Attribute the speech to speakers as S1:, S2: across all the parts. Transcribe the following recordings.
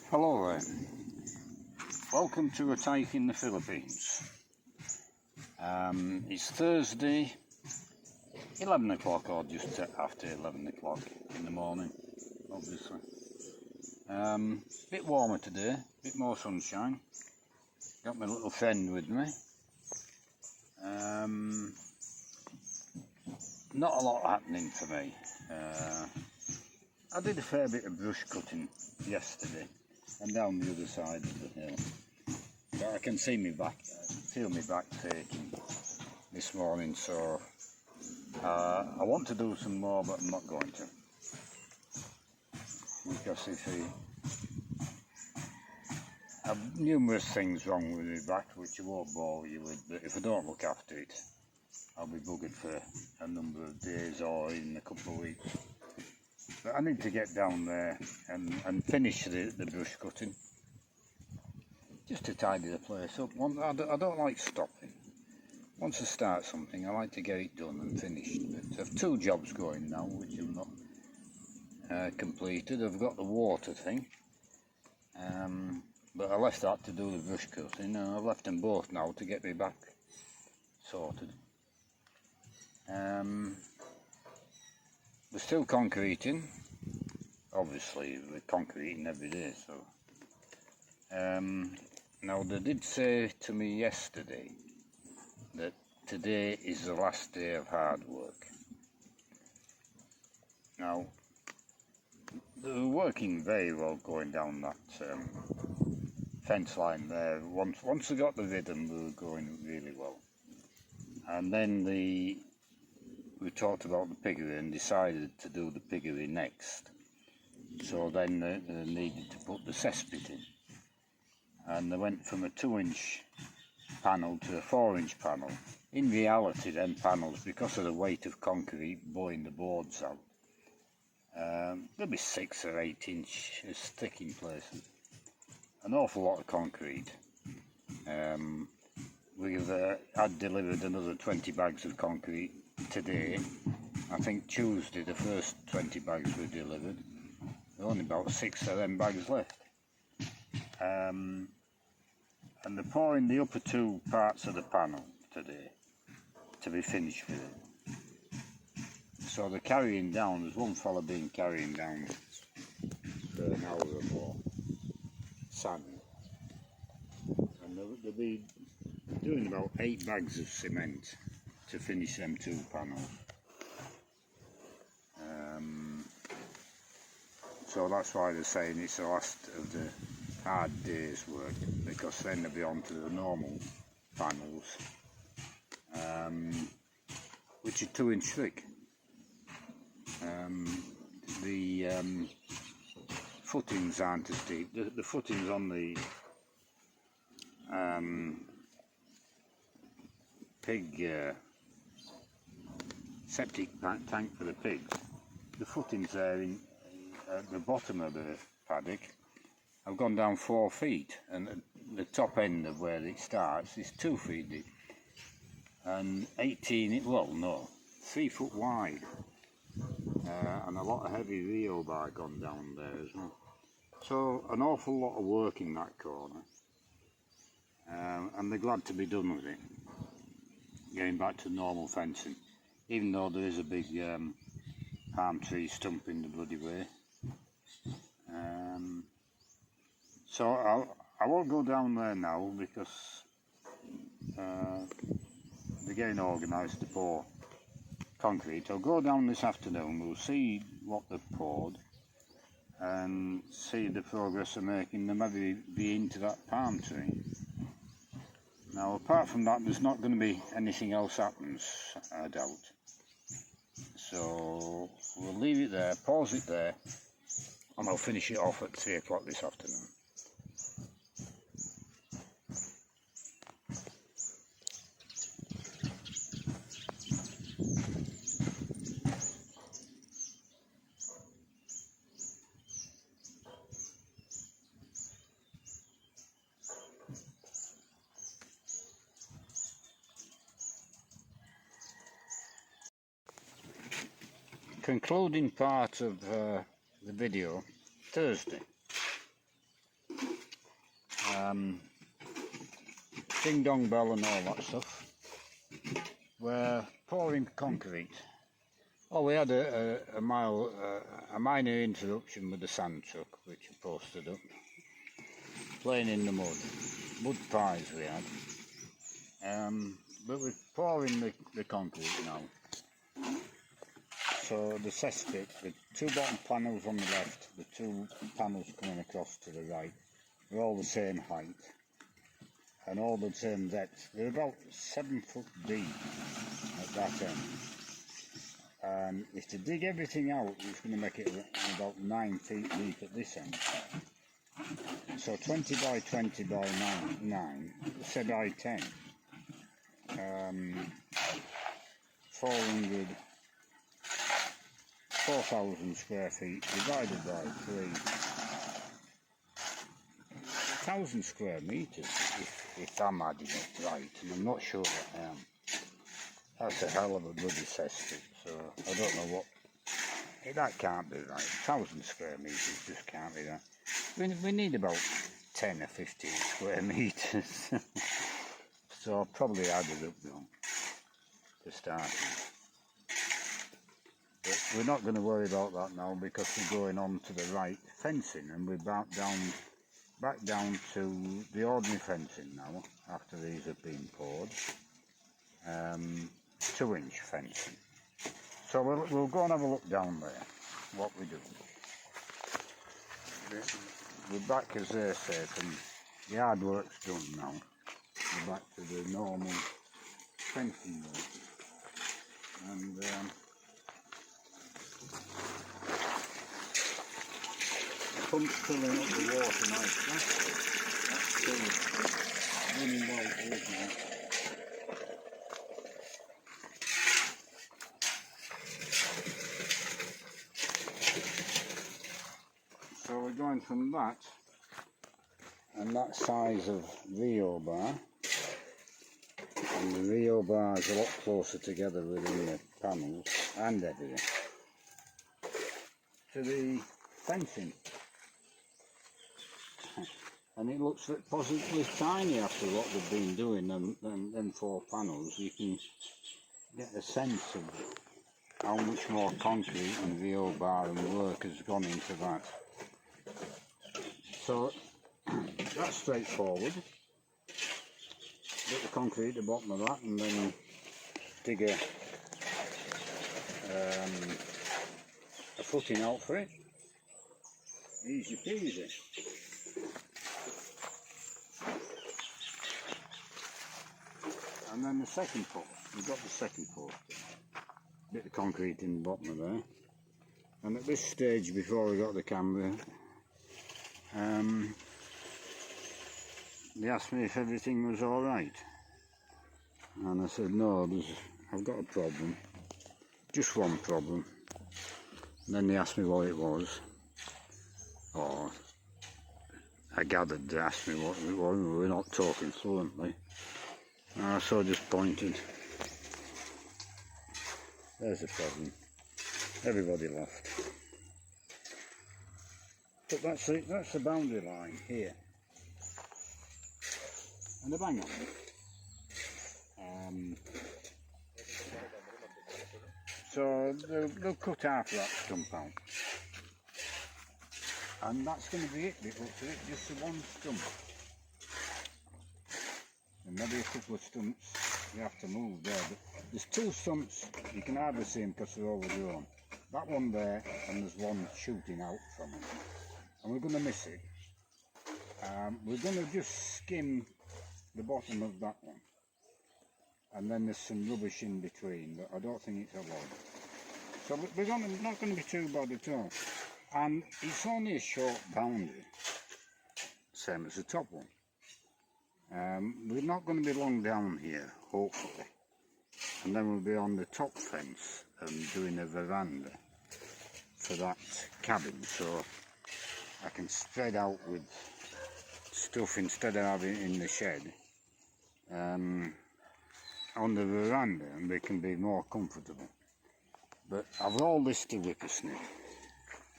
S1: Hello there, welcome to a take in the Philippines. It's Thursday, 11 o'clock or just after 11 o'clock in the morning, obviously. Bit warmer today, bit more sunshine. Got my little friend with me. Not a lot happening for me. I did a fair bit of brush cutting yesterday and down the other side of the hill, but I can see me back, feel me back aching this morning, so I want to do some more, but I'm not going to, because I have numerous things wrong with my back which I won't bore you with, but if I don't look after it I'll be buggered for a number of days or even a couple of weeks. But I need to get down there and finish the brush cutting, just to tidy the place up. I don't like stopping. Once I start something I like to get it done and finished. But I've two jobs going now which I've not completed. I've got the water thing, but I left that to do the brush cutting, and I've left them both now to get me back sorted. We're still concreting, obviously we're concreting every day, so now they did say to me yesterday that today is the last day of hard work. Now they're working very well going down that fence line there. Once they got the rhythm, they were going really well, and then we talked about the piggery and decided to do the piggery next. So then they needed to put the cesspit in, and they went from a 2-inch panel to a 4-inch panel. In reality, them panels, because of the weight of concrete blowing the boards out, they'll be 6 or 8 inches thick in places. An awful lot of concrete. We've had delivered another 20 bags of concrete today. I think Tuesday the first 20 bags were delivered. There are only about 6 of them bags left. And they're pouring the upper 2 parts of the panel today to be finished with it. So they're carrying down, there's one fella been carrying down for an hour or more sand. And they'll be doing about 8 bags of cement to finish them 2 panels. So that's why they're saying it's the last of the hard day's work, because then they'll be on to the normal panels, which are 2-inch thick. The footings aren't as deep. The footings on the pig septic tank for the pigs, the footings there at the bottom of the paddock have gone down 4 feet, and the top end of where it starts is 2 feet deep and 3 foot wide, and a lot of heavy rebar gone down there as well. So an awful lot of work in that corner, and they're glad to be done with it, getting back to normal fencing, even though there is a big palm tree stump in the bloody way. So I won't go down there now, because they're getting organised to pour concrete. I'll go down this afternoon, we'll see what they've poured and see the progress they're making. They maybe be into that palm tree. Now apart from that, there's not going to be anything else happens, I doubt. So we'll leave it there, pause it there, and I'll finish it off at 3 o'clock this afternoon. Concluding part of the video, Thursday. ding dong bell and all that stuff. We're pouring concrete. Oh, we had a minor interruption with the sand truck, which I posted up. Playing in the mud pies we had. But we're pouring the concrete now. So the cesspit, the two bottom panels on the left, the two panels coming across to the right, they're all the same height and all the same depth. They're about 7 foot deep at that end. If to dig everything out, it's going to make it about 9 feet deep at this end. So 20 by 20 by 9, say by 10. 4,000 square feet divided by 3,000 square meters, if I'm adding it right, and I'm not sure that I am. That's a hell of a bloody cesspit, so I don't know what. That can't be right. 1,000 square meters just can't be that. We need about 10 or 15 square meters. So I'll probably add it up though, to start. But we're not going to worry about that now because we're going on to the right fencing, and we're back down to the ordinary fencing now after these have been poured. 2-inch fencing. So we'll go and have a look down there, what we do. We're back, as they say, from the hard work's done now. We're back to the normal fencing work. And pump's filling up the water nice. That's still running well good now. So we're going from that and that size of Rio bar, and the Rio bar is a lot closer together within the panels and everything, to the fencing. And it looks positively tiny after what they've been doing, and them 4 panels. You can get a sense of how much more concrete and Rio bar and work has gone into that. So that's straightforward. Put the concrete at the bottom of that, and then dig a footing out for it. Easy peasy. And then the second post, we've got the second post. Bit of concrete in the bottom of there. And at this stage, before we got the camera, they asked me if everything was alright. And I said, no, I've got a problem. Just one problem. And then they asked me what it was. Or I gathered they asked me what it was. We were not talking fluently. So I just pointed. There's the problem. Everybody laughed. But that's it. That's the boundary line here. And the bang on it. So they'll cut half of that stump out. And that's going to be it. It looks like just the one stump. And maybe a couple of stumps you have to move there. But there's 2 stumps, you can hardly see them because they're overgrown. That one there, and there's one shooting out from it. And we're going to miss it. We're going to just skim the bottom of that one. And then there's some rubbish in between, but I don't think it's a lot. So we're not going to be too bad at all. And it's only a short boundary, same as the top one. We're not going to be long down here, hopefully. And then we'll be on the top fence and doing a veranda for that cabin, so I can spread out with stuff instead of having it in the shed on the veranda, and we can be more comfortable. But I've all this to whippersnip.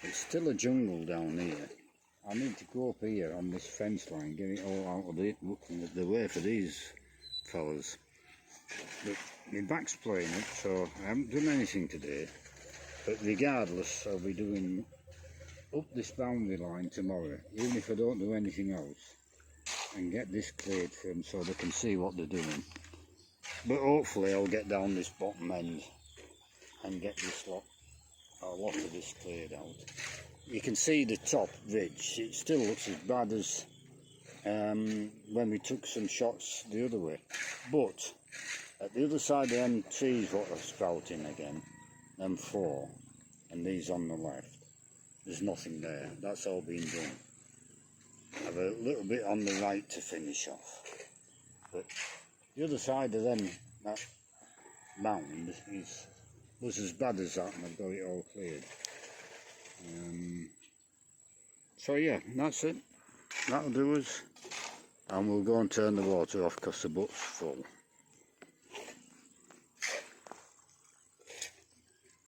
S1: It's still a jungle down here, I need to go up here on this fence line, get it all out of the way for these fellas. But my back's playing it, so I haven't done anything today. But regardless, I'll be doing up this boundary line tomorrow, even if I don't do anything else, and get this cleared for them so they can see what they're doing. But hopefully I'll get down this bottom end and get a lot of this cleared out. You can see the top ridge, it still looks as bad as when we took some shots the other way. But at the other side of them trees what are sprouting again, them four, and these on the left, there's nothing there. That's all been done. I have a little bit on the right to finish off. But the other side of them, that mound, was as bad as that, and I've got it all cleared. So yeah, that's it. That'll do us. And we'll go and turn the water off because the boat's full.